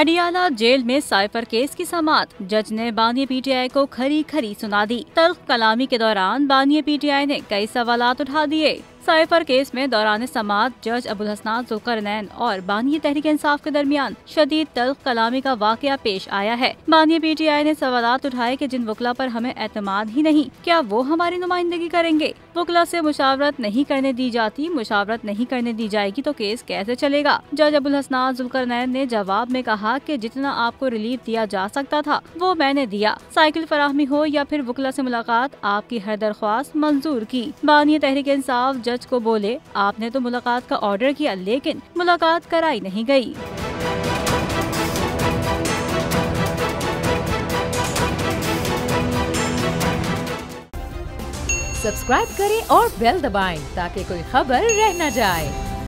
Adiala jail में cipher case की समाअत। जज ने बानिया पीटीआई को खरी खरी सुना दी। तल्ख कलामी के दौरान बानिया पीटीआई ने कई सवालात उठा दिए। साइफर केस में दौरान समाअत जज अबुल हसनान जुल्करनैन और बानिया तहरीक इंसाफ के दरमियान शदीद तल्ख कलामी का वाकया पेश आया है। बानिया पीटीआई ने सवालात उठाए कि जिन वकला पर हमें एतमाद ही नहीं, क्या वो हमारी नुमाइंदगी करेंगे? वकला से मुशावरत नहीं करने दी जाती, मुशावरत नहीं करने दी जाएगी तो केस कैसे चलेगा? जज अबुल हसनान जुल्करनैन ने जवाब में कहा कि जितना आपको रिलीफ दिया जा सकता था वो मैंने दिया। साइकिल फराहमी हो या फिर वकला से मुलाकात, आपकी हर दरख्वास्त मंजूर की। बानिया तहरीक इंसाफ जज को बोले, आपने तो मुलाकात का ऑर्डर किया लेकिन मुलाकात कराई नहीं गई। सब्सक्राइब करें और बेल दबाएं ताकि कोई खबर रह न जाए।